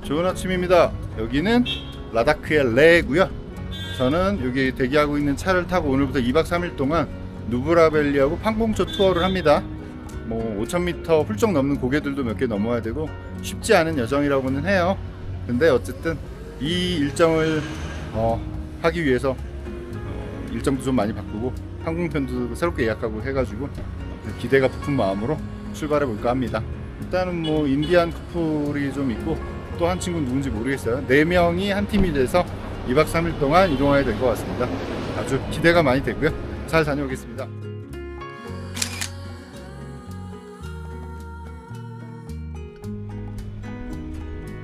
좋은 아침입니다. 여기는 라다크의 레고요. 저는 여기 대기하고 있는 차를 타고 오늘부터 2박 3일 동안 누브라밸리하고 판공초 투어를 합니다. 뭐 5,000m 훌쩍 넘는 고개들도 몇 개 넘어야 되고 쉽지 않은 여정이라고는 해요. 근데 어쨌든 이 일정을 하기 위해서 일정도 좀 많이 바꾸고 항공편도 새롭게 예약하고 해가지고 기대가 깊은 마음으로 출발해 볼까 합니다. 일단은 뭐 인디안 커플이 좀 있고 또 한 친구는 누군지 모르겠어요. 4명이 한 팀이 돼서 2박 3일 동안 이동해야 될 것 같습니다. 아주 기대가 많이 되고요. 잘 다녀오겠습니다.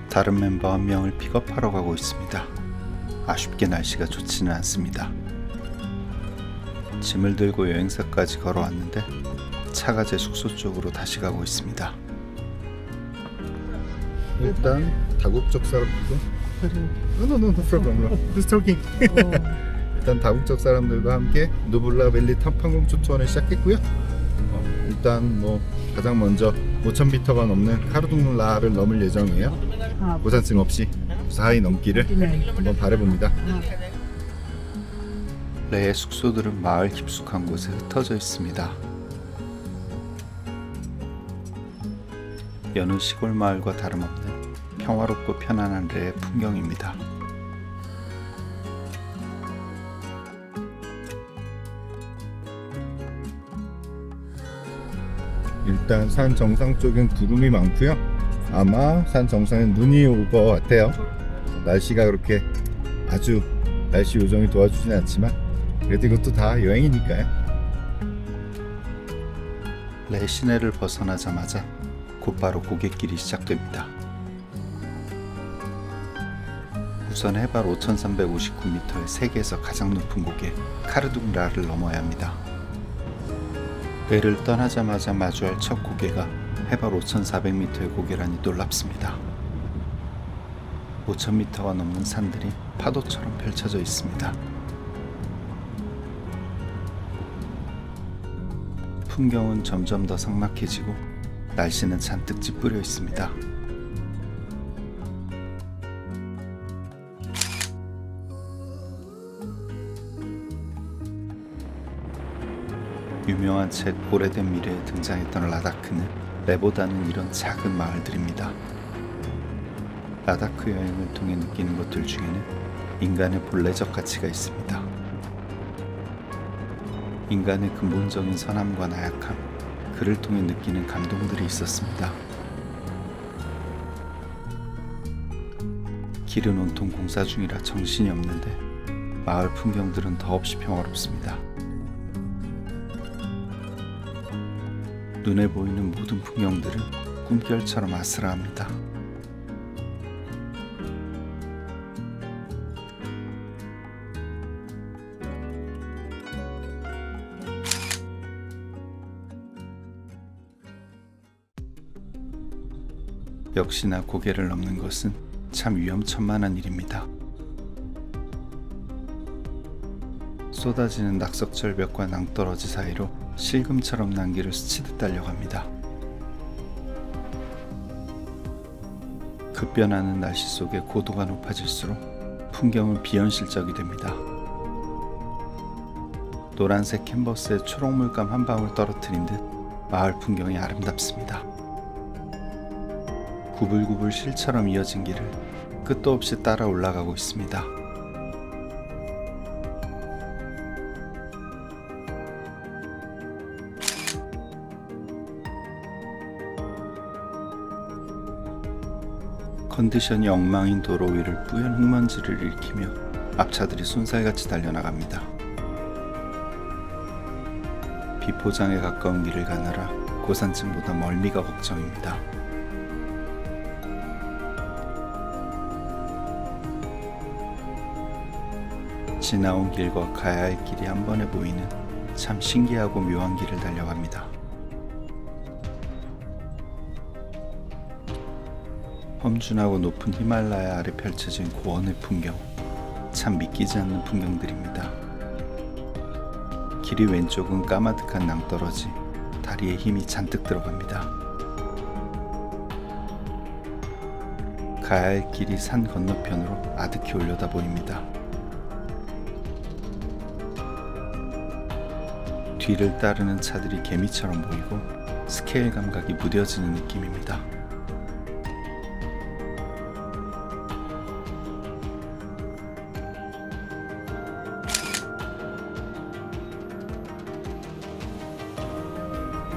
다른 멤버 한 명을 픽업하러 가고 있습니다. 아쉽게 날씨가 좋지는 않습니다. 짐을 들고 여행사까지 걸어왔는데 차가 제 숙소 쪽으로 다시 가고 있습니다. 일단 다국적 사람들도 no problem. Just talking. 일단 다국적 사람들과 함께 누블라밸리 판공초 투어를 시작했고요. 일단 뭐 가장 먼저 5,000m가 넘는 카르둥라를 넘을 예정이에요. 고산증 없이 무사히 넘기를 한번 바라봅니다. 레의 숙소들은 마을 깊숙한 곳에 흩어져 있습니다. 여느 시골 마을과 다름없는 평화롭고 편안한 레의 풍경입니다. 일단 산 정상 쪽엔 구름이 많고요. 아마 산 정상에 눈이 올 것 같아요. 날씨가 그렇게 아주 날씨 요정이 도와주진 않지만 그래도 이것도 다 여행이니까요. 레 시내를 벗어나자마자 곧바로 고갯길이 시작됩니다. 우선 해발 5,359m의 세계에서 가장 높은 고개 카르둥라를 넘어야 합니다. 레를 떠나자마자 마주할 첫 고개가 해발 5,400m의 고개라니 놀랍습니다. 5,000m가 넘는 산들이 파도처럼 펼쳐져 있습니다. 풍경은 점점 더 삭막해지고 날씨는 잔뜩 찌푸려 있습니다. 유명한 책 오래된 미래에 등장했던 라다크는 레보다는 이런 작은 마을들입니다. 라다크 여행을 통해 느끼는 것들 중에는 인간의 본래적 가치가 있습니다. 인간의 근본적인 선함과 나약함, 그를 통해 느끼는 감동들이 있었습니다. 길은 온통 공사 중이라 정신이 없는데 마을 풍경들은 더없이 평화롭습니다. 눈에 보이는 모든 풍경들은 꿈결처럼 아슬아합니다. 역시나 고개를 넘는 것은 참 위험천만한 일입니다. 쏟아지는 낙석절벽과 낭떠러지 사이로 실금처럼 난길을 스치듯 달려갑니다. 급변하는 날씨 속에 고도가 높아질수록 풍경은 비현실적이 됩니다. 노란색 캔버스에 초록물감 한 방울 떨어뜨린 듯 마을 풍경이 아름답습니다. 구불구불 실처럼 이어진 길을 끝도 없이 따라 올라가고 있습니다. 컨디션이 엉망인 도로 위를 뿌연 흙먼지를 일으키며 앞차들이 쏜살같이 달려나갑니다. 비포장에 가까운 길을 가느라 고산층보다 멀미가 걱정입니다. 지나온 길과 가야 할 길이 한 번에 보이는 참 신기하고 묘한 길을 달려갑니다. 험준하고 높은 히말라야 아래 펼쳐진 고원의 풍경, 참 믿기지 않는 풍경들입니다. 길이 왼쪽은 까마득한 낭떠러지, 다리에 힘이 잔뜩 들어갑니다. 가야 할 길이 산 건너편으로 아득히 올려다 보입니다. 뒤를 따르는 차들이 개미처럼 보이고 스케일 감각이 무뎌지는 느낌입니다.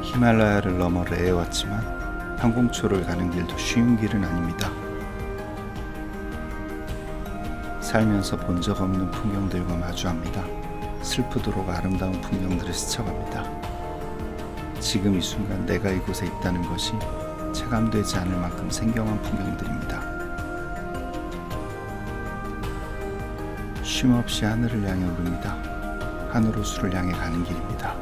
히말라야를 넘어 레에 왔지만 판공초를 가는 길도 쉬운 길은 아닙니다. 살면서 본 적 없는 풍경들과 마주합니다. 슬프도록 아름다운 풍경들을 스쳐갑니다. 지금 이 순간 내가 이곳에 있다는 것이 체감되지 않을 만큼 생경한 풍경들입니다. 쉼없이 하늘을 향해 오릅니다. 하늘호수를 향해 가는 길입니다.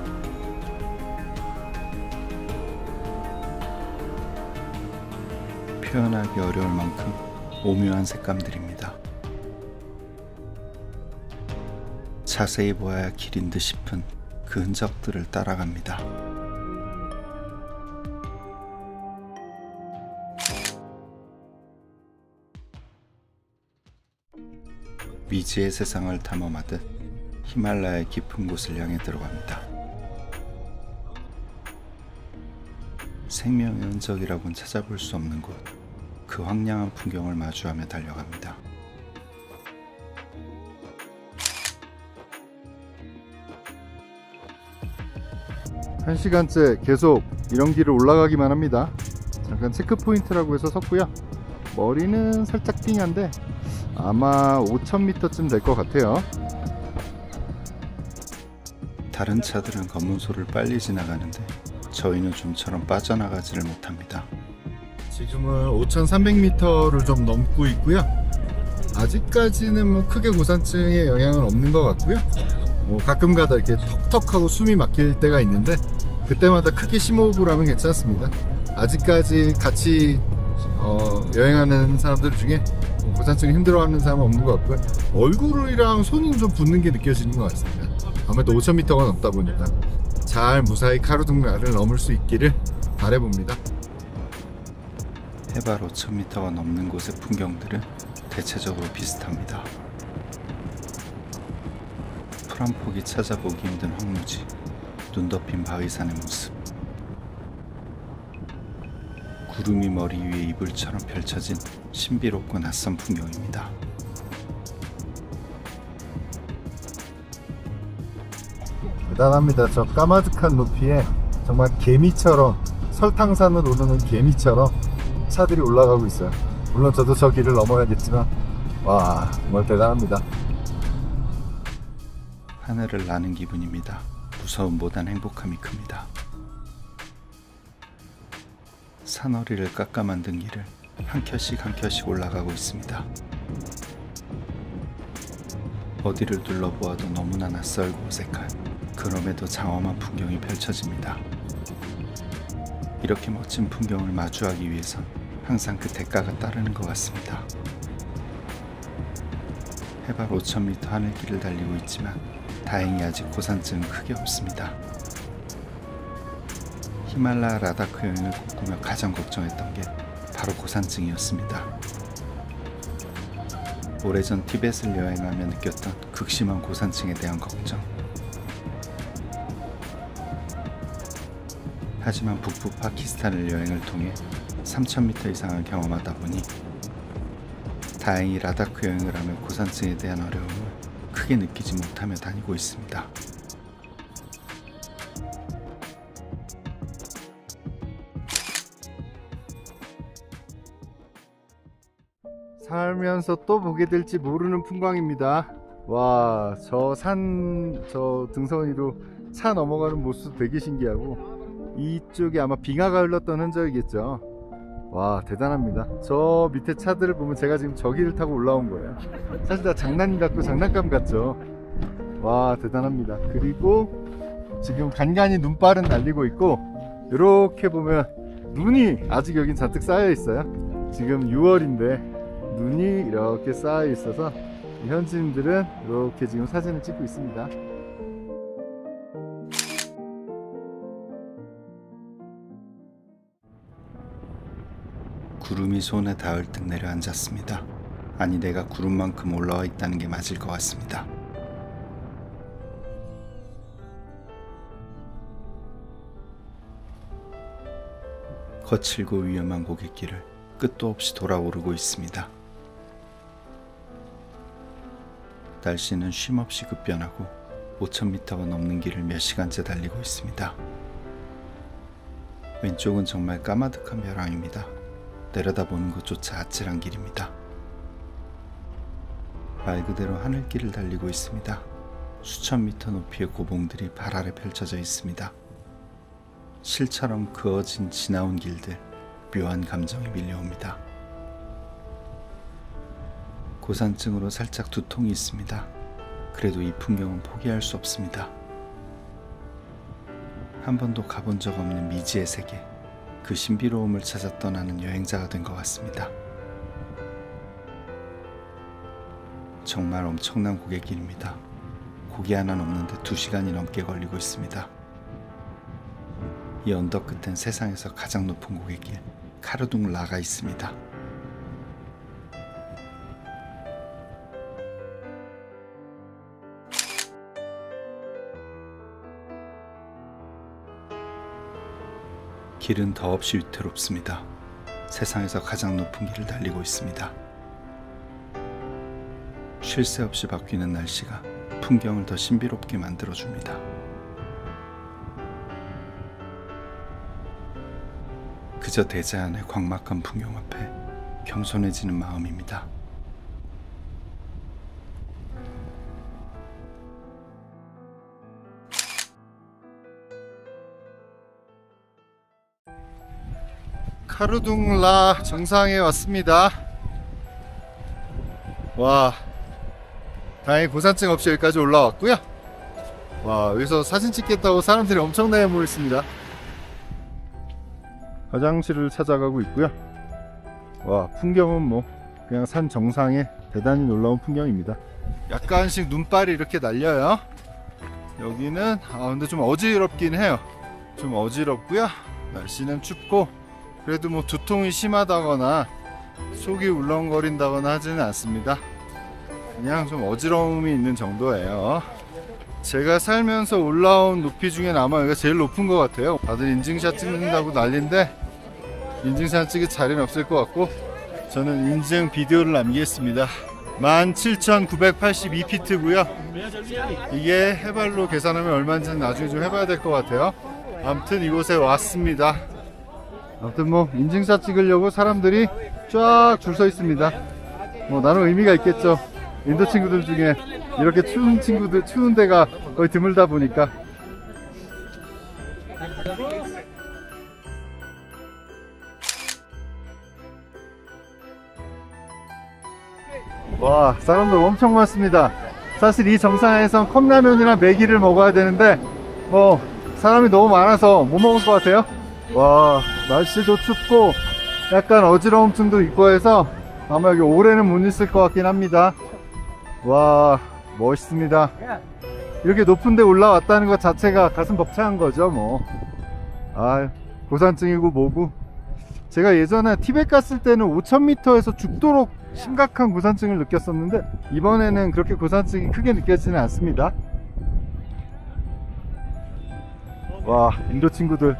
표현하기 어려울 만큼 오묘한 색감들입니다. 자세히 보아야 길인 듯 싶은 그 흔적들을 따라갑니다. 미지의 세상을 탐험하듯 히말라야의 깊은 곳을 향해 들어갑니다. 생명의 흔적이라고는 찾아볼 수 없는 곳, 그 황량한 풍경을 마주하며 달려갑니다. 한 시간째 계속 이런 길을 올라가기만 합니다. 잠깐 체크포인트라고 해서 섰고요. 머리는 살짝 띵한데 아마 5000m쯤 될 것 같아요. 다른 차들은 검문소를 빨리 지나가는데 저희는 좀처럼 빠져나가지를 못합니다. 지금은 5300m를 좀 넘고 있고요. 아직까지는 뭐 크게 고산증에 영향은 없는 것 같고요. 가끔가다 이렇게 턱턱하고 숨이 막힐 때가 있는데 그때마다 크게 심호흡을 하면 괜찮습니다. 아직까지 같이 여행하는 사람들 중에 고산증이 힘들어하는 사람은 없는 것 같고요. 얼굴이랑 손이 좀 붓는 게 느껴지는 것 같습니다. 아무래도 5000m가 넘다 보니까 잘 무사히 카르둥라를 넘을 수 있기를 바라봅니다. 해발 5000m가 넘는 곳의 풍경들은 대체적으로 비슷합니다. 풀 한 폭이 찾아보기 힘든 황무지, 눈 덮인 바위산의 모습, 구름이 머리 위에 이불처럼 펼쳐진 신비롭고 낯선 풍경입니다. 대단합니다. 저 까마득한 높이에 정말 개미처럼, 설탕산을 오르는 개미처럼 차들이 올라가고 있어요. 물론 저도 저 길을 넘어야겠지만 와, 정말 대단합니다. 하늘을 나는 기분입니다. 무서움보단 행복함이 큽니다. 산허리를 깎아 만든 길을 한 켜씩 한 켜씩 올라가고 있습니다. 어디를 둘러보아도 너무나 낯설고 어색한, 그럼에도 장엄한 풍경이 펼쳐집니다. 이렇게 멋진 풍경을 마주하기 위해선 항상 그 대가가 따르는 것 같습니다. 해발 5000m 하늘길을 달리고 있지만 다행히 아직 고산증은 크게 없습니다. 히말라야 라다크 여행을 꿈꾸며 가장 걱정했던 게 바로 고산증이었습니다. 오래전 티벳을 여행하며 느꼈던 극심한 고산증에 대한 걱정. 하지만 북부 파키스탄을 여행을 통해 3000m 이상을 경험하다 보니 다행히 라다크 여행을 하며 고산증에 대한 어려움을 크게 느끼지 못하며 다니고 있습니다. 살면서 또 보게 될지 모르는 풍광입니다. 와, 저 등선 위로 차 넘어가는 모습 되게 신기하고, 이쪽에 아마 빙하가 흘렀던 흔적이겠죠. 와, 대단합니다. 저 밑에 차들을 보면 제가 지금 저기를 타고 올라온 거예요. 사실 다 장난 같고 장난감 같죠. 와, 대단합니다. 그리고 지금 간간히 눈발은 날리고 있고, 이렇게 보면 눈이 아직 여긴 잔뜩 쌓여 있어요. 지금 6월인데 눈이 이렇게 쌓여 있어서 현지인들은 이렇게 지금 사진을 찍고 있습니다. 구름이 손에 닿을 듯 내려앉았습니다. 아니, 내가 구름만큼 올라와 있다는 게 맞을 것 같습니다. 거칠고 위험한 고갯길을 끝도 없이 돌아오르고 있습니다. 날씨는 쉼없이 급변하고 5000m가 넘는 길을 몇 시간째 달리고 있습니다. 왼쪽은 정말 까마득한 벼랑입니다. 내려다보는 것조차 아찔한 길입니다. 말 그대로 하늘길을 달리고 있습니다. 수천 미터 높이의 고봉들이 발 아래 펼쳐져 있습니다. 실처럼 그어진 지나온 길들, 묘한 감정이 밀려옵니다. 고산증으로 살짝 두통이 있습니다. 그래도 이 풍경은 포기할 수 없습니다. 한 번도 가본 적 없는 미지의 세계, 그 신비로움을 찾아 떠나는 여행자가 된 것 같습니다. 정말 엄청난 고갯길입니다. 고개 하나 넘는데 2시간이 넘게 걸리고 있습니다. 이 언덕 끝엔 세상에서 가장 높은 고갯길, 카르둥 라가 있습니다. 길은 더없이 위태롭습니다. 세상에서 가장 높은 길을 달리고 있습니다. 쉴 새 없이 바뀌는 날씨가 풍경을 더 신비롭게 만들어줍니다. 그저 대자연의 광막한 풍경 앞에 겸손해지는 마음입니다. 카르둥 라 정상에 왔습니다. 와, 다행히 고산증 없이 여기까지 올라왔고요. 와, 여기서 사진 찍겠다고 사람들이 엄청나게 모였습니다. 화장실을 찾아가고 있고요. 와, 풍경은 뭐 그냥 산 정상에 대단히 놀라운 풍경입니다. 약간씩 눈발이 이렇게 날려요. 여기는 근데 좀 어지럽긴 해요. 좀 어지럽고요. 날씨는 춥고 그래도 뭐 두통이 심하다거나 속이 울렁거린다거나 하지는 않습니다. 그냥 좀 어지러움이 있는 정도예요. 제가 살면서 올라온 높이 중에 아마 여기가 제일 높은 것 같아요. 다들 인증샷 찍는다고 난리인데 인증샷 찍을 자리는 없을 것 같고 저는 인증 비디오를 남기겠습니다. 17,982피트고요 이게 해발로 계산하면 얼마인지는 나중에 좀 해봐야 될 것 같아요. 아무튼 이곳에 왔습니다. 아무튼 뭐 인증샷 찍으려고 사람들이 쫙 줄 서 있습니다. 뭐 나름 의미가 있겠죠. 인도 친구들 중에 이렇게 추운 친구들, 추운 데가 거의 드물다 보니까. 와, 사람들 엄청 많습니다. 사실 이 정상에선 컵라면이나 매기를 먹어야 되는데 뭐 사람이 너무 많아서 못 먹을 것 같아요. 와, 날씨도 춥고 약간 어지러움증도 있고 해서 아마 여기 올해는 못 있을 것 같긴 합니다. 와, 멋있습니다. 이렇게 높은 데 올라왔다는 것 자체가 가슴 벅찬 거죠 뭐. 고산증이고 뭐고. 제가 예전에 티벳 갔을 때는 5000m에서 죽도록 심각한 고산증을 느꼈었는데 이번에는 그렇게 고산증이 크게 느껴지지는 않습니다. 와, 인도 친구들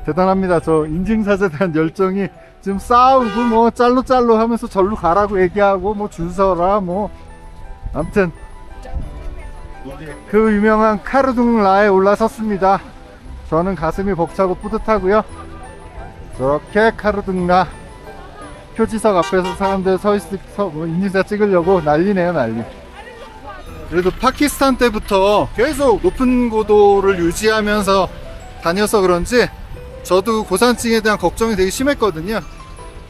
대단합니다. 저 인증샷에 대한 열정이 지금 싸우고 뭐 짤로 하면서 절로 가라고 얘기하고 뭐 줄 서라 뭐. 아무튼 그 유명한 카르둥 라에 올라섰습니다. 저는 가슴이 벅차고 뿌듯하고요. 저렇게 카르둥 라 표지석 앞에서 사람들 서있어 인증샷 찍으려고 난리네요, 난리. 그래도 파키스탄 때부터 계속 높은 고도를 유지하면서 다녀서 그런지 저도 고산증에 대한 걱정이 되게 심했거든요.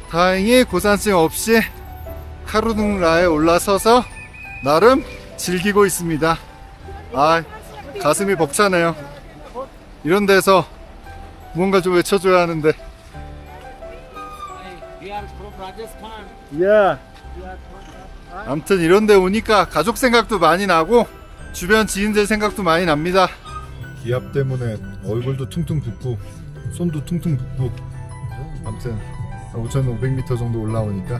다행히 고산증 없이 카르둥 라에 올라서서 나름 즐기고 있습니다. 가슴이 벅차네요. 이런 데서 뭔가 좀 외쳐줘야 하는데. 아무튼 이런 데 오니까 가족 생각도 많이 나고 주변 지인들 생각도 많이 납니다. 기압 때문에 얼굴도 퉁퉁 붓고 손도 퉁퉁 붓고 아무튼 5,500m 정도 올라오니까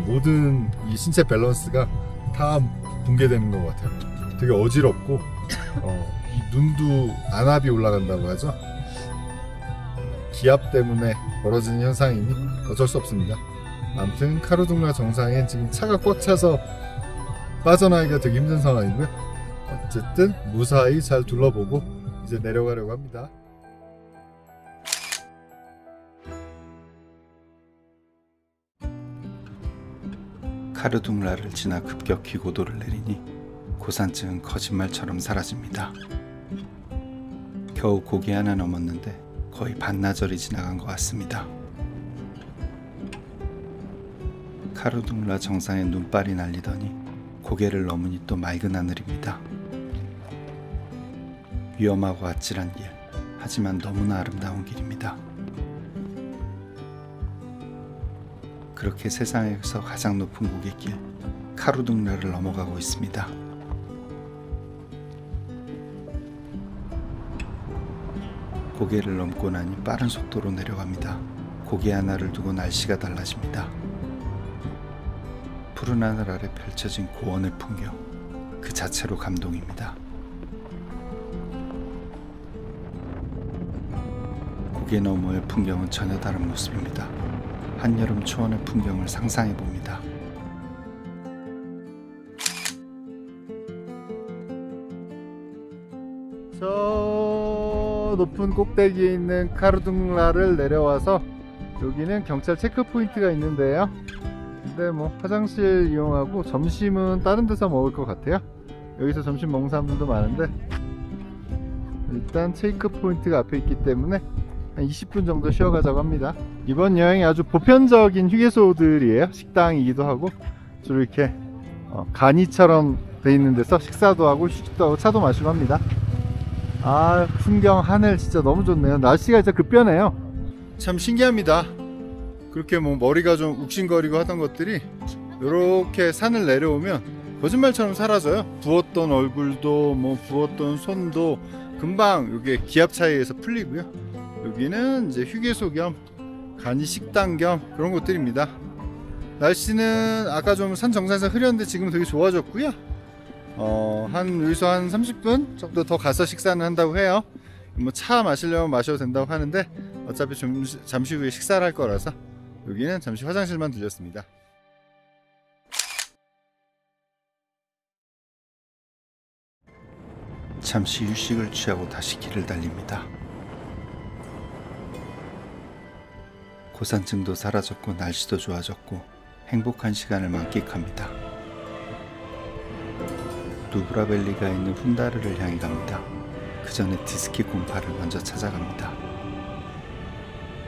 모든 이 신체 밸런스가 다 붕괴되는 것 같아요. 되게 어지럽고 이 눈도 안압이 올라간다고 하죠. 기압 때문에 벌어지는 현상이니 어쩔 수 없습니다. 아무튼 카르둥라 정상엔 지금 차가 꽉 차서 빠져나가기가 되게 힘든 상황이고요. 어쨌든 무사히 잘 둘러보고 이제 내려가려고 합니다. 카르둥라를 지나 급격히 고도를 내리니 고산증은 거짓말처럼 사라집니다. 겨우 고개 하나 넘었는데 거의 반나절이 지나간 것 같습니다. 카르둥라 정상에 눈발이 날리더니 고개를 넘으니 또 맑은 하늘입니다. 위험하고 아찔한 길, 하지만 너무나 아름다운 길입니다. 그렇게 세상에서 가장 높은 고갯길 카르둥라를 넘어가고 있습니다. 고개를 넘고 나니 빠른 속도로 내려갑니다. 고개 하나를 두고 날씨가 달라집니다. 푸른 하늘 아래 펼쳐진 고원의 풍경, 그 자체로 감동입니다. 고개 너머의 풍경은 전혀 다른 모습입니다. 한여름 초원의 풍경을 상상해 봅니다. 저 높은 꼭대기에 있는 카르둥라를 내려와서 여기는 경찰 체크포인트가 있는데요. 근데 뭐 화장실 이용하고 점심은 다른 데서 먹을 것 같아요. 여기서 점심 먹는 사람들도 많은데 일단 체크포인트가 앞에 있기 때문에 한 20분 정도 쉬어가자고 합니다. 이번 여행이 아주 보편적인 휴게소들이에요. 식당이기도 하고 주로 이렇게 간이처럼 돼 있는 데서 식사도 하고 휴식도 하고 차도 마시고 합니다. 아, 풍경 하늘 진짜 너무 좋네요. 날씨가 진짜 급변해요. 참 신기합니다. 그렇게 뭐 머리가 좀 욱신거리고 하던 것들이 이렇게 산을 내려오면 거짓말처럼 사라져요. 부었던 얼굴도 뭐 부었던 손도 금방 이게 기압 차이에서 풀리고요. 여기는 이제 휴게소 겸 간이 식당 겸 그런 곳들입니다. 날씨는 아까 좀 산 정상에서 흐렸는데 지금 되게 좋아졌고요. 여기서 한 30분 정도 더 가서 식사는 한다고 해요. 뭐 차 마시려면 마셔도 된다고 하는데 어차피 잠시 후에 식사를 할 거라서 여기는 잠시 화장실만 들렸습니다. 잠시 휴식을 취하고 다시 길을 달립니다. 고산증도 사라졌고 날씨도 좋아졌고 행복한 시간을 만끽합니다. 누브라벨리가 있는 훈다르를 향해 갑니다. 그 전에 디스키 곰파를 먼저 찾아갑니다.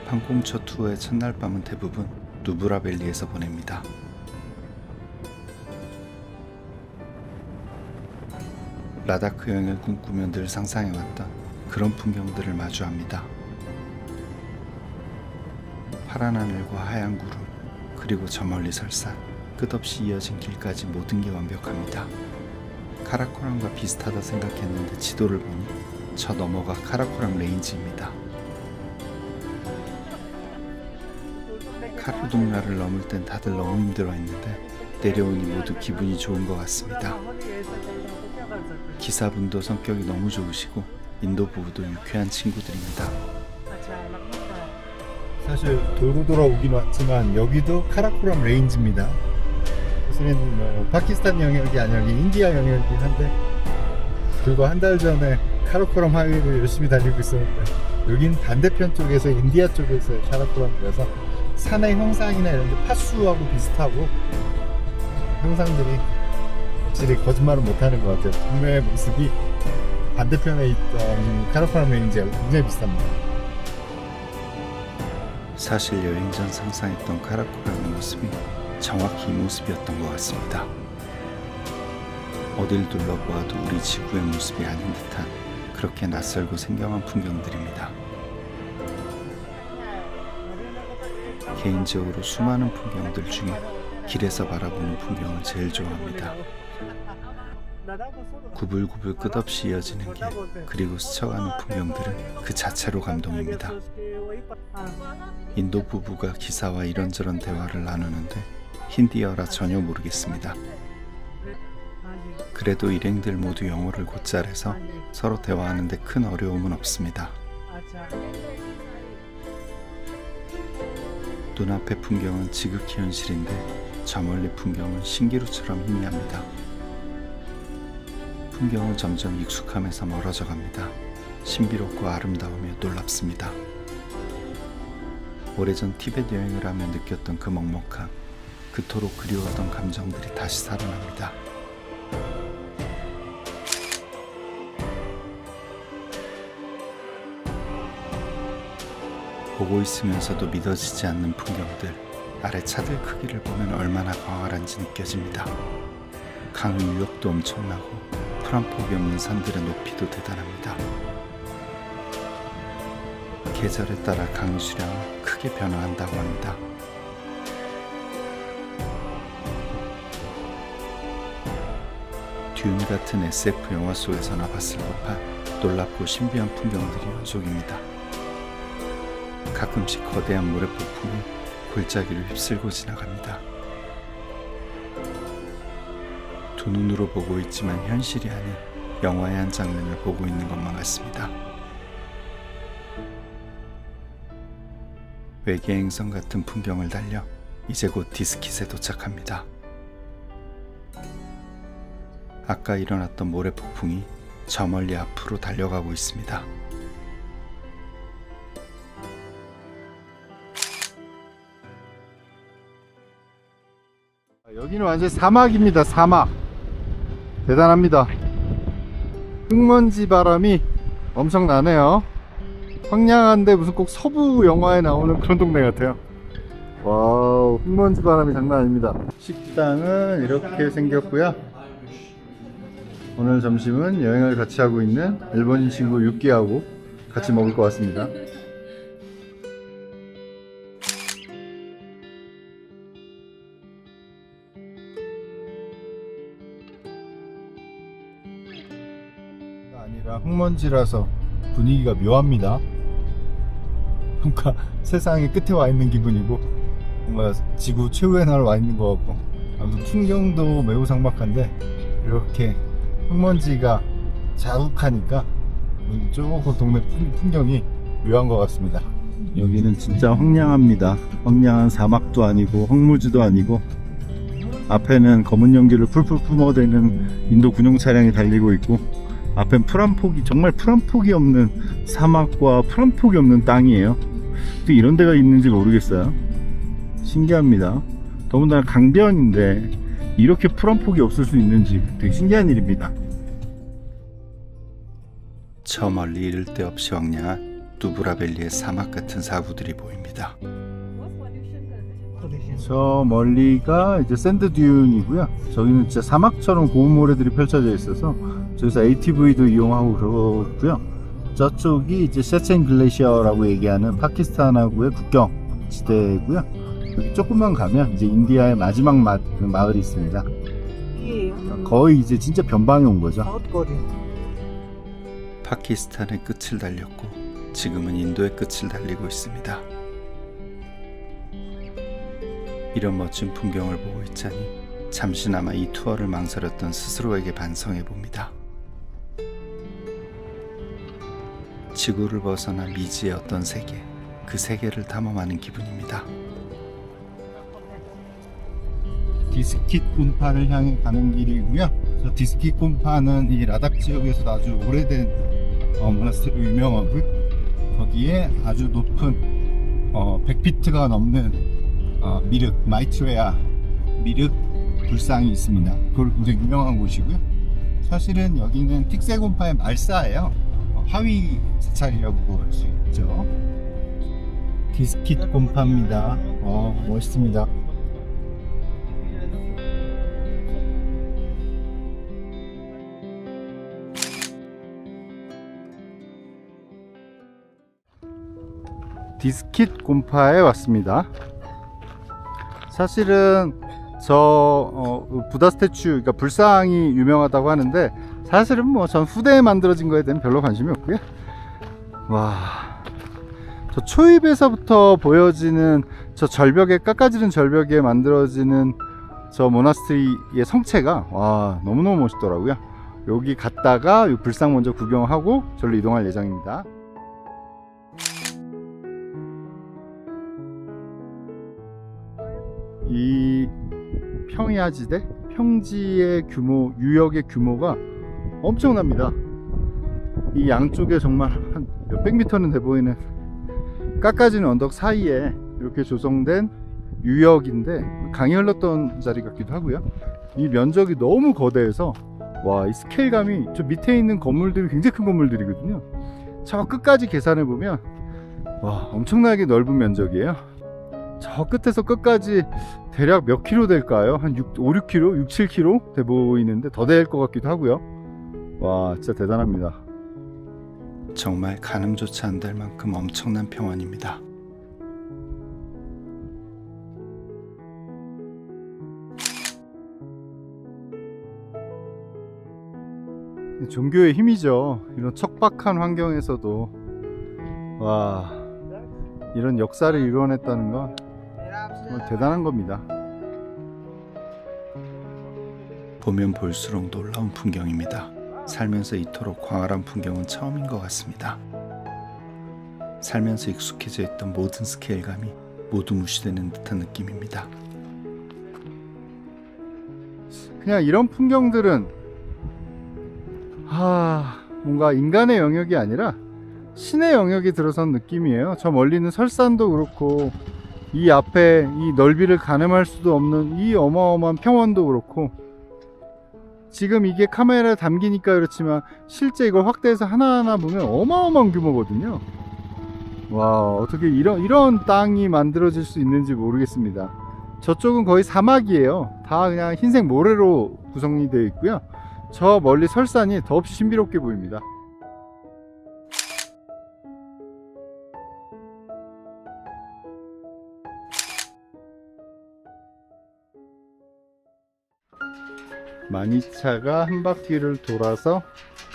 판공초 투어의 첫날 밤은 대부분 누브라벨리에서 보냅니다. 라다크 여행을 꿈꾸며 늘 상상해왔던 그런 풍경들을 마주합니다. 파란 하늘과 하얀 구름, 그리고 저 멀리 설산, 끝없이 이어진 길까지 모든 게 완벽합니다. 카라코람과 비슷하다 생각했는데 지도를 보니 저 너머가 카라코람 레인지입니다. 카르둥라를 넘을 땐 다들 너무 힘들어했는데 내려오니 모두 기분이 좋은 것 같습니다. 기사분도 성격이 너무 좋으시고 인도 부부도 유쾌한 친구들입니다. 사실 돌고 돌아오긴 왔지만 여기도 카라코람 레인지입니다. 사실은 뭐 파키스탄 영역이 아니라 인디아 영역이긴 한데 그리고 한 달 전에 카라코람 하이웨이를 열심히 달리고 있었는데 여긴 반대편 쪽에서 인디아 쪽에서 카라코람이라서 산의 형상이나 이런 게 파수하고 비슷하고 형상들이 확실히 거짓말은 못하는 것 같아요. 동네의 모습이 반대편에 있던 카라코람 레인지가 굉장히 비슷합니다. 사실 여행 전 상상했던 카라코람의 모습이 정확히 이 모습이었던 것 같습니다. 어딜 둘러보아도 우리 지구의 모습이 아닌 듯한 그렇게 낯설고 생경한 풍경들입니다. 개인적으로 수많은 풍경들 중에 길에서 바라보는 풍경을 제일 좋아합니다. 구불구불 끝없이 이어지는 길, 그리고 스쳐가는 풍경들은 그 자체로 감동입니다. 인도 부부가 기사와 이런저런 대화를 나누는데 힌디어라 전혀 모르겠습니다. 그래도 일행들 모두 영어를 곧잘해서 서로 대화하는데 큰 어려움은 없습니다. 눈앞의 풍경은 지극히 현실인데 저 멀리 풍경은 신기루처럼 희미합니다. 풍경은 점점 익숙함에서 멀어져 갑니다. 신비롭고 아름다우며 놀랍습니다. 오래전 티베트 여행을 하며 느꼈던 그 먹먹함, 그토록 그리웠던 감정들이 다시 살아납니다. 보고 있으면서도 믿어지지 않는 풍경들, 아래 차들 크기를 보면 얼마나 광활한지 느껴집니다. 강의 유역도 엄청나고 풀한 폭이 없는 산들의 높이도 대단합니다. 계절에 따라 강의 수량은 크게 변화한다고 합니다. 듄 같은 SF 영화 속에서나 봤을 법한 놀랍고 신비한 풍경들이 연속입니다. 가끔씩 거대한 모래폭풍이 골짜기를 휩쓸고 지나갑니다. 두 눈으로 보고 있지만 현실이 아닌 영화의 한 장면을 보고 있는 것만 같습니다. 외계 행성 같은 풍경을 달려 이제 곧 디스킷에 도착합니다. 아까 일어났던 모래폭풍이 저 멀리 앞으로 달려가고 있습니다. 여기는 완전 사막입니다. 사막. 대단합니다. 흙먼지 바람이 엄청 나네요. 황량한데 무슨 꼭 서부 영화에 나오는 그런 동네 같아요. 와우, 흙먼지 바람이 장난 아닙니다. 식당은 이렇게 생겼고요. 오늘 점심은 여행을 같이 하고 있는 일본인 친구 유키하고 같이 먹을 것 같습니다. 아니라 흙먼지라서 분위기가 묘합니다. 뭔가 세상의 끝에 와 있는 기분이고 뭔가 지구 최후의 날 와 있는 것 같고, 아무튼 풍경도 매우 삭막한데 이렇게 흙먼지가 자욱하니까 조금 동네 풍경이 묘한 것 같습니다. 여기는 진짜 황량합니다. 황량한 사막도 아니고 흙먼지도 아니고, 앞에는 검은 연기를 풀풀 뿜어대는 인도 군용 차량이 달리고 있고, 앞엔 풀한 폭이, 정말 풀한 폭이 없는 사막과 풀한 폭이 없는 땅이에요. 또 이런 데가 있는지 모르겠어요. 신기합니다. 더군다나 강변인데 이렇게 풀한 폭이 없을 수 있는지 되게 신기한 일입니다. 저 멀리 이를 데 없이 황량한 누브라밸리의 사막 같은 사구들이 보입니다. 저 멀리가 이제 샌드 듀운이고요. 저기는 진짜 사막처럼 고운 모래들이 펼쳐져 있어서 저기서 ATV도 이용하고 그러고요. 저쪽이 이제 세첸 글레이셔라고 얘기하는 파키스탄하고의 국경 지대고요. 여기 조금만 가면 이제 인디아의 마지막 마을이 있습니다. 거의 이제 진짜 변방에 온 거죠. 파키스탄의 끝을 달렸고 지금은 인도의 끝을 달리고 있습니다. 이런 멋진 풍경을 보고 있자니 잠시나마 이 투어를 망설였던 스스로에게 반성해 봅니다. 지구를 벗어나 미지의 어떤 세계, 그 세계를 탐험하는 기분입니다. 디스킷 곤파를 향해 가는 길이고요. 저 디스킷 곤파는 이 라닥 지역에서 아주 오래된 모나스테리로 유명하고요. 거기에 아주 높은 100피트가 넘는 미륵, 마이트레아 미륵 불상이 있습니다. 그걸 굉장히 유명한 곳이고요. 사실은 여기는 틱세 곤파의 말사예요. 하위 사찰이라고 할 수 있죠. 디스킷 곤파입니다. 멋있습니다. 디스킷 곤파에 왔습니다. 사실은 저 부다 스태츄, 그러니까 불상이 유명하다고 하는데, 사실은 뭐 전 후대에 만들어진 거에 대한 별로 관심이 없고요. 와, 저 초입에서부터 보여지는 저 절벽에 깎아지는 절벽에 만들어지는 저 모나스트리의 성체가 와 너무너무 멋있더라고요. 여기 갔다가 이 불상 먼저 구경하고 절로 이동할 예정입니다. 이 평야지대, 평지의 규모, 유역의 규모가 엄청납니다. 이 양쪽에 정말 한 몇백 미터는 돼 보이는 깎아지는 언덕 사이에 이렇게 조성된 유역인데 강이 흘렀던 자리 같기도 하고요. 이 면적이 너무 거대해서 와, 이 스케일감이 저 밑에 있는 건물들이 굉장히 큰 건물들이거든요. 저 끝까지 계산해 보면 와, 엄청나게 넓은 면적이에요. 저 끝에서 끝까지 대략 몇 킬로 될까요? 한 5, 6킬로? 6, 7킬로 돼 보이는데 더 될 것 같기도 하고요. 와, 진짜 대단합니다. 정말 가늠조차 안 될 만큼 엄청난 평원입니다. 종교의 힘이죠. 이런 척박한 환경에서도 와, 이런 역사를 이루어냈다는 건 정말 대단한 겁니다. 보면 볼수록 놀라운 풍경입니다. 살면서 이토록 광활한 풍경은 처음인 것 같습니다. 살면서 익숙해져 있던 모든 스케일감이 모두 무시되는 듯한 느낌입니다. 그냥 이런 풍경들은 뭔가 인간의 영역이 아니라 신의 영역에 들어선 느낌이에요. 저 멀리 있는 설산도 그렇고 이 앞에 이 넓이를 가늠할 수도 없는 이 어마어마한 평원도 그렇고, 지금 이게 카메라에 담기니까 그렇지만 실제 이걸 확대해서 하나하나 보면 어마어마한 규모거든요. 와, 어떻게 이런 땅이 만들어질 수 있는지 모르겠습니다. 저쪽은 거의 사막이에요. 다 그냥 흰색 모래로 구성이 되어 있고요. 저 멀리 설산이 더없이 신비롭게 보입니다. 마니차가 한 바퀴를 돌아서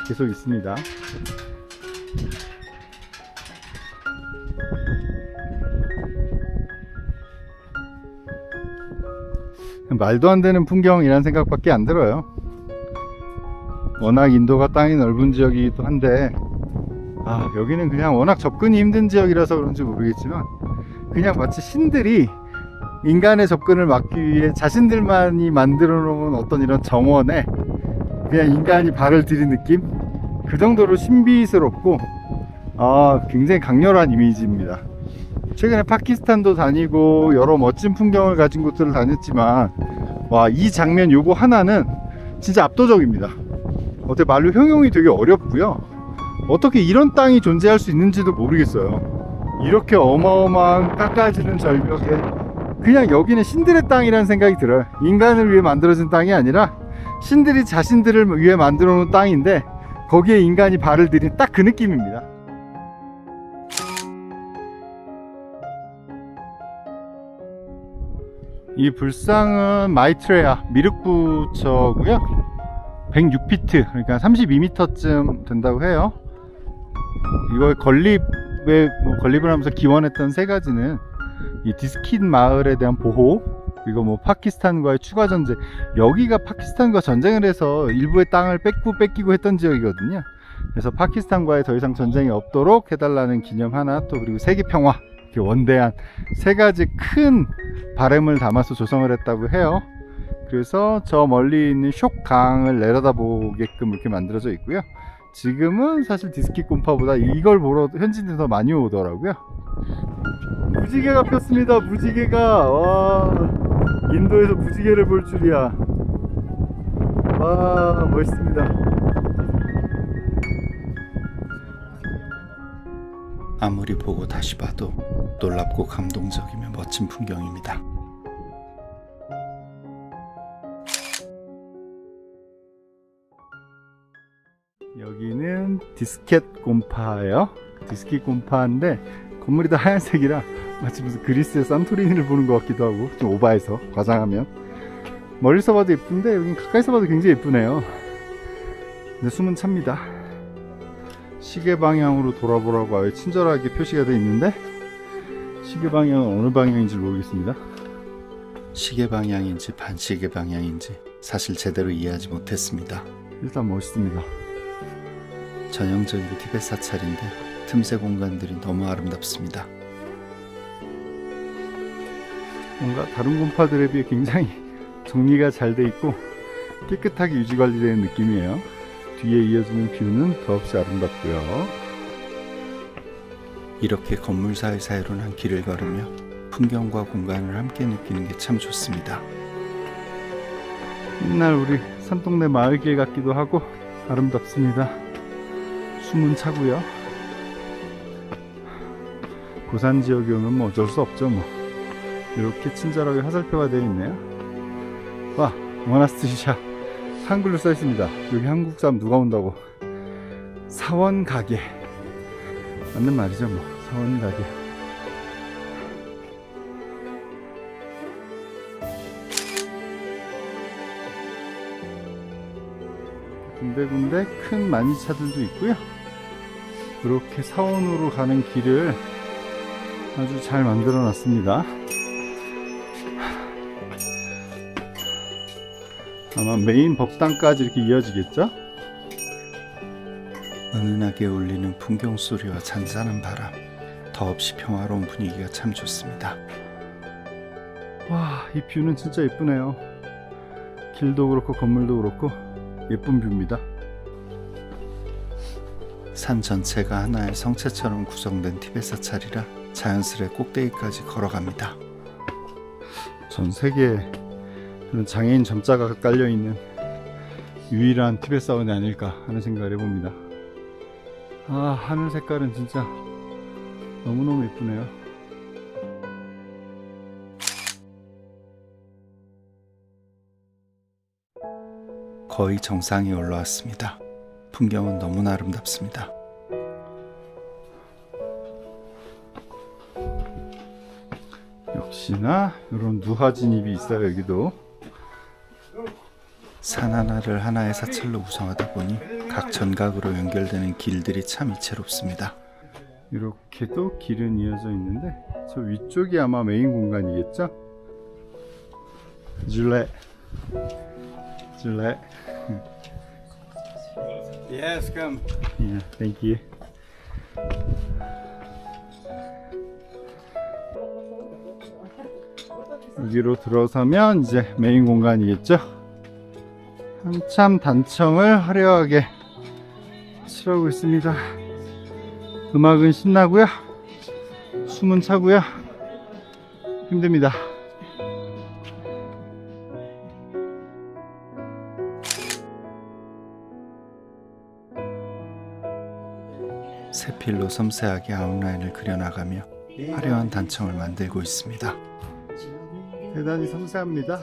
계속 있습니다. 말도 안 되는 풍경이라는 생각밖에 안 들어요. 워낙 인도가 땅이 넓은 지역이기도 한데 여기는 그냥 워낙 접근이 힘든 지역이라서 그런지 모르겠지만 그냥 마치 신들이 인간의 접근을 막기 위해 자신들만이 만들어 놓은 어떤 이런 정원에 그냥 인간이 발을 들인 느낌? 그 정도로 신비스럽고 굉장히 강렬한 이미지입니다. 최근에 파키스탄도 다니고 여러 멋진 풍경을 가진 곳들을 다녔지만 와, 이 장면 요거 하나는 진짜 압도적입니다. 어떻게 말로 형용이 되게 어렵고요. 어떻게 이런 땅이 존재할 수 있는지도 모르겠어요. 이렇게 어마어마한 깎아지는 절벽에 그냥 여기는 신들의 땅이라는 생각이 들어요. 인간을 위해 만들어진 땅이 아니라 신들이 자신들을 위해 만들어 놓은 땅인데 거기에 인간이 발을 들인 딱 그 느낌입니다. 이 불상은 마이트레야 미륵부처고요. 106피트, 그러니까 32m쯤 된다고 해요. 이걸 건립을 하면서 기원했던 세 가지는 이 디스킷 마을에 대한 보호, 그리고 파키스탄과의 추가 전쟁. 여기가 파키스탄과 전쟁을 해서 일부의 땅을 뺏기고 했던 지역이거든요. 그래서 파키스탄과의 더 이상 전쟁이 없도록 해달라는 기념 하나, 또 그리고 세계 평화, 이렇게 원대한 세 가지 큰 바램을 담아서 조성을 했다고 해요. 그래서 저 멀리 있는 쇽강을 내려다보게끔 이렇게 만들어져 있고요. 지금은 사실 디스킷 곰파보다 이걸 보러 현지인들이 더 많이 오더라고요. 무지개가 폈습니다. 무지개가. 와, 인도에서 무지개를 볼 줄이야. 와, 멋있습니다. 아무리 보고 다시 봐도 놀랍고 감동적이며 멋진 풍경입니다. 여기는 디스켓 곰파예요. 디스킷 곰파인데 건물이 다 하얀색이라 마치 무슨 그리스의 산토리니를 보는 것 같기도 하고, 좀 오바해서 과장하면. 멀리서 봐도 예쁜데 여긴 가까이서 봐도 굉장히 예쁘네요. 근데 숨은 찹니다. 시계 방향으로 돌아보라고 아예 친절하게 표시가 되어 있는데 시계 방향은 어느 방향인지 모르겠습니다. 시계 방향인지 반시계 방향인지 사실 제대로 이해하지 못했습니다. 일단 멋있습니다. 전형적인 티벳 사찰인데 틈새 공간들이 너무 아름답습니다. 뭔가 다른 곰파들에 비해 굉장히 정리가 잘 돼 있고 깨끗하게 유지 관리되는 느낌이에요. 뒤에 이어지는 뷰는 더없이 아름답고요. 이렇게 건물 사이사이로 난 길을 걸으며 풍경과 공간을 함께 느끼는 게 참 좋습니다. 옛날 우리 산동네 마을길 같기도 하고 아름답습니다. 숨은 차고요. 고산 지역에 오면 뭐 어쩔 수 없죠. 뭐 이렇게 친절하게 화살표가 되어 있네요. 와, 모나스트리샤 한글로 써 있습니다. 여기 한국 사람 누가 온다고. 사원 가게 맞는 말이죠. 뭐 사원 가게. 군데군데 큰 만이차들도 있고요. 그렇게 사원으로 가는 길을 아주 잘 만들어 놨습니다. 아마 메인 법당까지 이렇게 이어지겠죠? 은은하게 울리는 풍경 소리와 잔잔한 바람, 더없이 평화로운 분위기가 참 좋습니다. 와, 이 뷰는 진짜 예쁘네요. 길도 그렇고 건물도 그렇고 예쁜 뷰입니다. 산 전체가 하나의 성체처럼 구성된 티벳 사찰이라 자연스레 꼭대기까지 걸어갑니다. 전 세계에 그런 장애인 점자가 깔려있는 유일한 티벳 사원이 아닐까 하는 생각을 해봅니다. 아, 하늘 색깔은 진짜 너무너무 예쁘네요. 거의 정상에 올라왔습니다. 풍경은 너무나 아름답습니다. 역시나 이런 누하 진입이 있어요. 여기도 산 하나를 하나의 사찰로 구성하다 보니 각 전각으로 연결되는 길들이 참 이채롭습니다. 이렇게도 길은 이어져 있는데 저 위쪽이 아마 메인 공간이겠죠? 줄레 Yes, come. Yeah, thank you. 여기로 들어서면 이제 메인 공간이겠죠? 한참 단청을 화려하게 칠하고 있습니다. 음악은 신나고요. 숨은 차고요. 힘듭니다. 새 필로 섬세하게 아웃라인을 그려나가며 화려한 단청을 만들고 있습니다. 대단히 섬세합니다.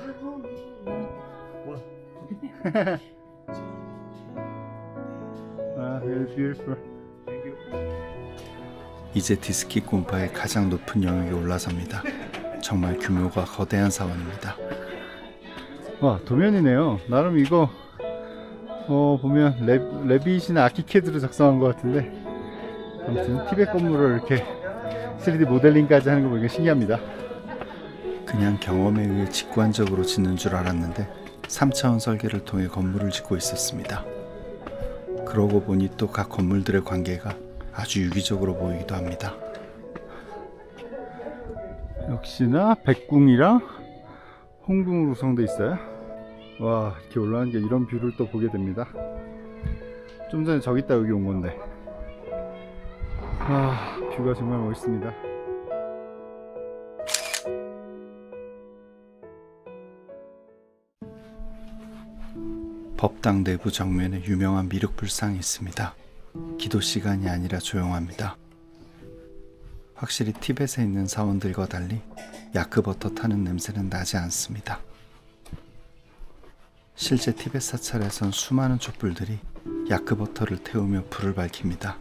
very beautiful. 이제 디스키 곰파의 가장 높은 영역에 올라섭니다. 정말 규모가 거대한 사원입니다. 와, 도면이네요. 나름 이거 보면 레빗이나 아키캐드로 작성한 것 같은데, 아무튼 티벳 건물을 이렇게 3D 모델링까지 하는 거 보니까 신기합니다. 그냥 경험에 의해 직관적으로 짓는 줄 알았는데 3차원 설계를 통해 건물을 짓고 있었습니다. 그러고 보니 또 각 건물들의 관계가 아주 유기적으로 보이기도 합니다. 역시나 백궁이랑 홍궁으로 구성되어 있어요. 와, 이렇게 올라가는 게 이런 뷰를 또 보게 됩니다. 좀 전에 저기 있다 여기 온 건데, 아, 뷰가 정말 멋있습니다. 법당 내부 정면에 유명한 미륵불상이 있습니다. 기도 시간이 아니라 조용합니다. 확실히 티벳에 있는 사원들과 달리 야크버터 타는 냄새는 나지 않습니다. 실제 티벳 사찰에선 수많은 촛불들이 야크버터를 태우며 불을 밝힙니다.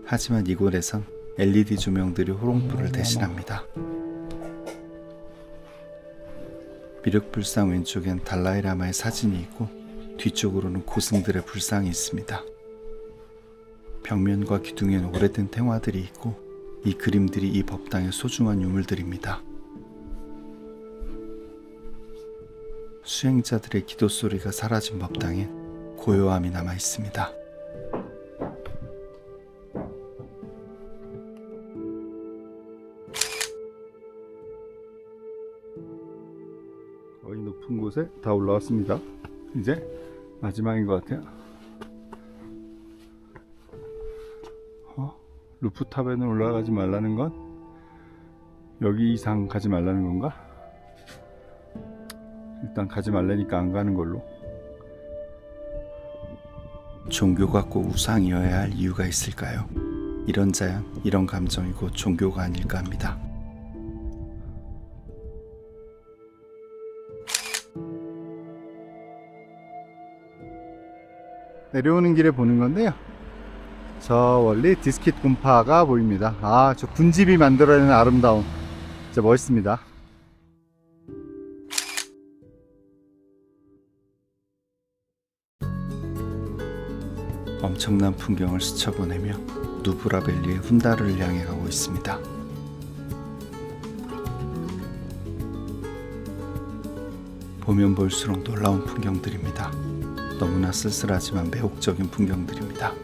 하지만 이곳에선 LED 조명들이 호롱불을 대신합니다. 미륵불상 왼쪽엔 달라이라마의 사진이 있고 뒤쪽으로는 고승들의 불상이 있습니다. 벽면과 기둥엔 오래된 탱화들이 있고 이 그림들이 이 법당의 소중한 유물들입니다. 수행자들의 기도 소리가 사라진 법당엔 고요함이 남아 있습니다. 거의 높은 곳에 다 올라왔습니다. 이제 마지막인 것 같아요. 루프탑에는 올라가지 말라는 건 여기 이상 가지 말라는 건가? 일단 가지 말라니까 안 가는 걸로. 종교가 꼭 우상이어야 할 이유가 있을까요? 이런 자연, 이런 감정이 곧 종교가 아닐까 합니다. 내려오는 길에 보는 건데요, 저 멀리 디스킷 곰파가 보입니다. 아, 저 군집이 만들어내는 아름다움 진짜 멋있습니다. 엄청난 풍경을 스쳐보내며 누브라밸리의 훈다르를 향해 가고 있습니다. 보면 볼수록 놀라운 풍경들입니다. 너무나 쓸쓸하지만 매혹적인 풍경들입니다.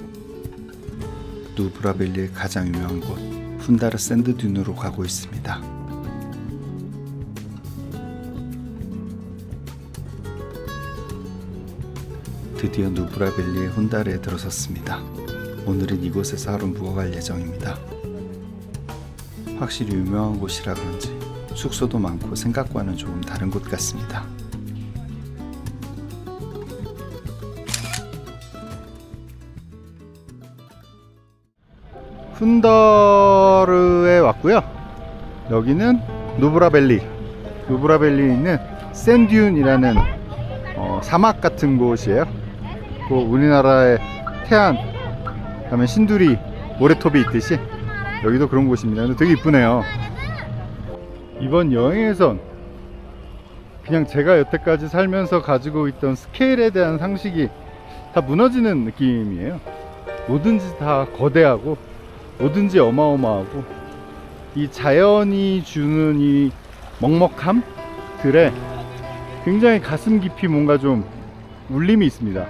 누브라밸리의 가장 유명한 곳 훈다르 샌드듄으로 가고 있습니다. 드디어 누브라밸리의 훈다르에 들어섰습니다. 오늘은 이곳에서 하루 묵어갈 예정입니다. 확실히 유명한 곳이라 그런지 숙소도 많고 생각과는 조금 다른 곳 같습니다. 훈다르에 왔고요. 여기는 누브라밸리에 있는 샌듄이라는 사막 같은 곳이에요. 우리나라의 태안 가면 신두리 모래톱이 있듯이 여기도 그런 곳입니다. 근데 되게 이쁘네요. 이번 여행에선 그냥 제가 여태까지 살면서 가지고 있던 스케일에 대한 상식이 다 무너지는 느낌이에요. 뭐든지 다 거대하고 뭐든지 어마어마하고 이 자연이 주는 이 먹먹함들에 굉장히 가슴 깊이 뭔가 좀 울림이 있습니다.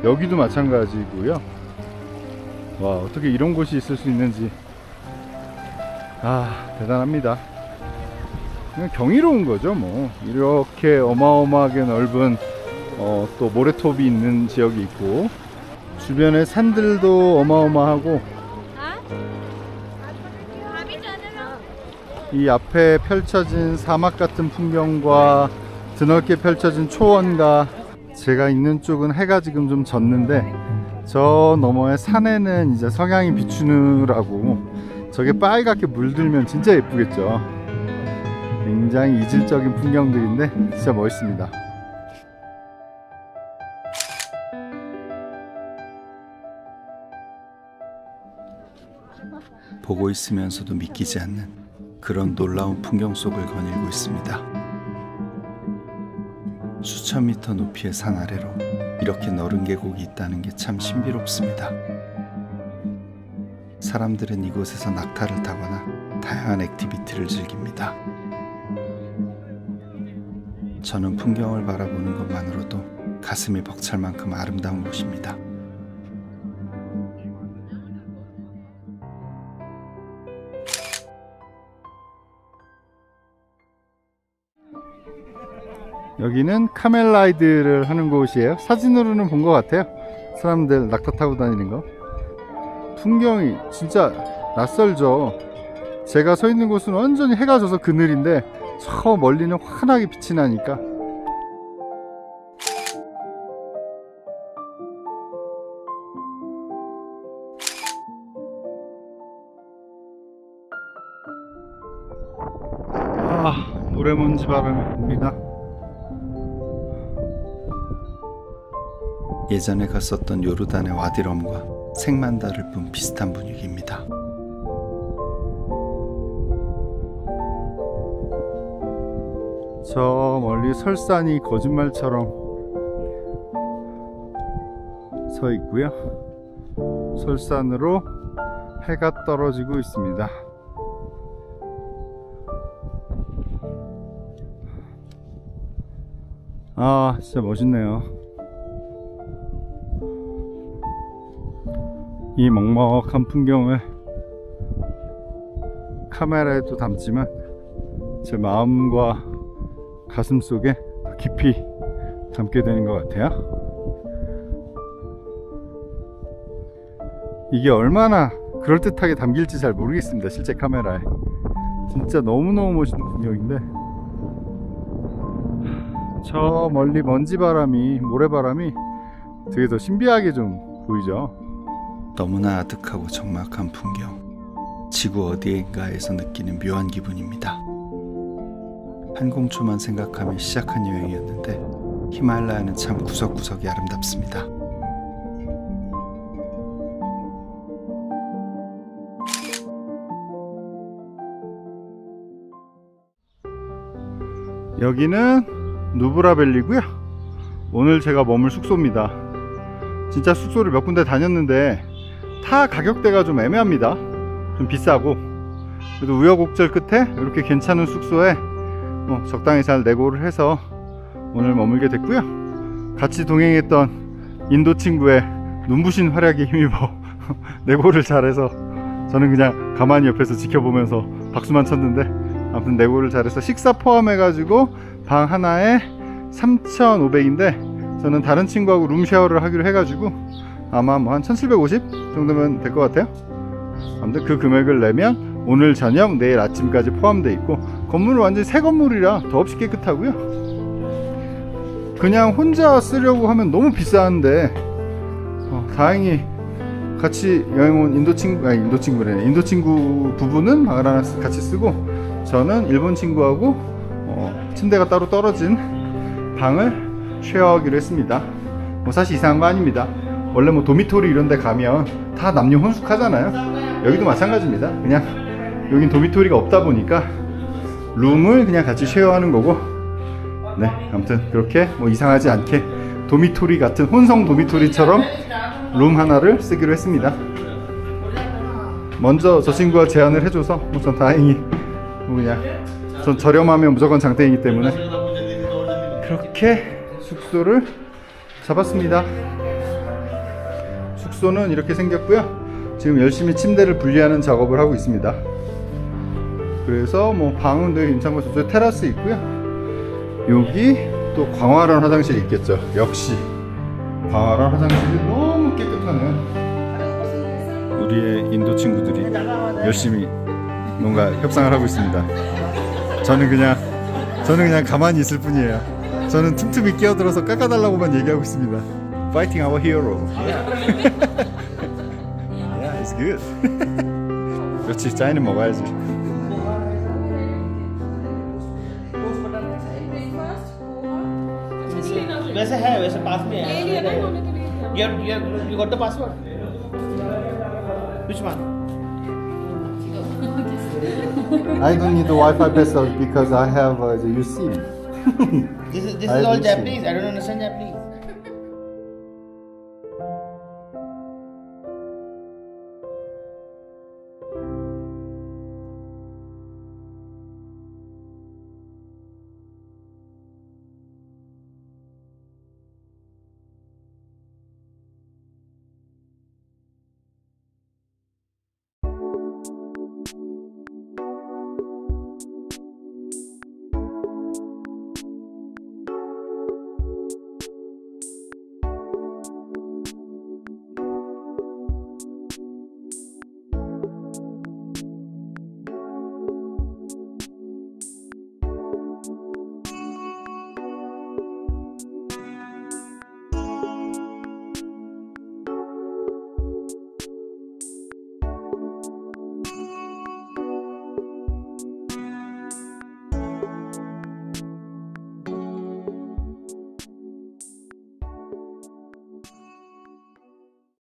여기도 마찬가지고요. 와, 어떻게 이런 곳이 있을 수 있는지 대단합니다. 그냥 경이로운 거죠. 뭐 이렇게 어마어마하게 넓은 또 모래톱이 있는 지역이 있고 주변에 산들도 어마어마하고 이 앞에 펼쳐진 사막 같은 풍경과 드넓게 펼쳐진 초원과 제가 있는 쪽은 해가 지금 좀 졌는데 저 너머의 산에는 이제 석양이 비추느라고 저게 빨갛게 물들면 진짜 예쁘겠죠. 굉장히 이질적인 풍경들인데 진짜 멋있습니다. 보고 있으면서도 믿기지 않는 그런 놀라운 풍경 속을 거닐고 있습니다. 수천 미터 높이의 산 아래로 이렇게 너른 계곡이 있다는 게 참 신비롭습니다. 사람들은 이곳에서 낙타를 타거나 다양한 액티비티를 즐깁니다. 저는 풍경을 바라보는 것만으로도 가슴이 벅찰 만큼 아름다운 곳입니다. 여기는 카멜라이드를 하는 곳이에요. 사진으로는 본 것 같아요. 사람들 낙타 타고 다니는 거. 풍경이 진짜 낯설죠. 제가 서 있는 곳은 완전히 해가 져서 그늘인데 저 멀리는 환하게 빛이 나니까 모래먼지 바람입니다. 예전에 갔었던 요르단의 와디럼과 생만다를 뿜 비슷한 분위기입니다. 저 멀리 설산이 거짓말처럼 서 있고요. 설산으로 해가 떨어지고 있습니다. 아, 진짜 멋있네요. 이 먹먹한 풍경을 카메라에도 담지만 제 마음과 가슴 속에 더 깊이 담게 되는 것 같아요. 이게 얼마나 그럴듯하게 담길지 잘 모르겠습니다. 실제 카메라에 진짜 너무너무 멋있는 풍경인데, 저 멀리 먼지바람이, 모래바람이 되게 더 신비하게 좀 보이죠. 너무나 아득하고 적막한 풍경, 지구 어디인가에서 느끼는 묘한 기분입니다. 판공초만 생각하며 시작한 여행이었는데 히말라야는 참 구석구석이 아름답습니다. 여기는 누브라밸리고요. 오늘 제가 머물 숙소입니다. 진짜 숙소를 몇 군데 다녔는데 다 가격대가 좀 애매합니다. 좀 비싸고. 그래도 우여곡절 끝에 이렇게 괜찮은 숙소에 적당히 잘 내고를 해서 오늘 머물게 됐고요. 같이 동행했던 인도 친구의 눈부신 활약에 힘입어 내고를 잘해서 저는 그냥 가만히 옆에서 지켜보면서 박수만 쳤는데, 아무튼 내고를 잘해서 식사 포함해가지고 방 하나에 3,500인데 저는 다른 친구하고 룸쉐어를 하기로 해가지고 아마 뭐 한 1,750 정도면 될 것 같아요. 아무튼 그 금액을 내면 오늘 저녁 내일 아침까지 포함되어 있고, 건물은 완전히 새 건물이라 더없이 깨끗하고요. 그냥 혼자 쓰려고 하면 너무 비싼데 다행히 같이 여행 온 인도 친구 부부는 방을 하나 같이 쓰고, 저는 일본 친구하고 침대가 따로 떨어진 방을 쉐어하기로 했습니다. 뭐 사실 이상한 거 아닙니다. 원래 뭐 도미토리 이런 데 가면 다 남녀 혼숙하잖아요. 여기도 마찬가지입니다. 그냥 여긴 도미토리가 없다 보니까 룸을 그냥 같이 쉐어하는 거고, 네, 아무튼 그렇게 뭐 이상하지 않게 도미토리 같은 혼성 도미토리처럼 룸 하나를 쓰기로 했습니다. 먼저 저 친구가 제안을 해줘서 전 다행히 그냥 전 저렴하면 무조건 장땡이기 때문에 그렇게 숙소를 잡았습니다. 숙소는 이렇게 생겼고요. 지금 열심히 침대를 분리하는 작업을 하고 있습니다. 그래서 뭐 방은 되게 괜찮고, 저쪽에 테라스 있고요. 여기 또 광활한 화장실이 있겠죠. 역시 광활한 화장실이 너무 깨끗하네요. 우리의 인도 친구들이 열심히 뭔가 협상을 하고 있습니다. 저는 그냥 가만히 있을 뿐이에요. 저는 틈틈이 끼어들어서 깎아달라고만 얘기하고 있습니다. Fighting our hero. Yeah, it's good. 그렇지, 짜이는 먹어야지. वैसे है, वैसे पास में है. You got the password? Which one? I don't need the Wi-Fi password because I have the UC. This is all Japanese. I don't understand Japanese.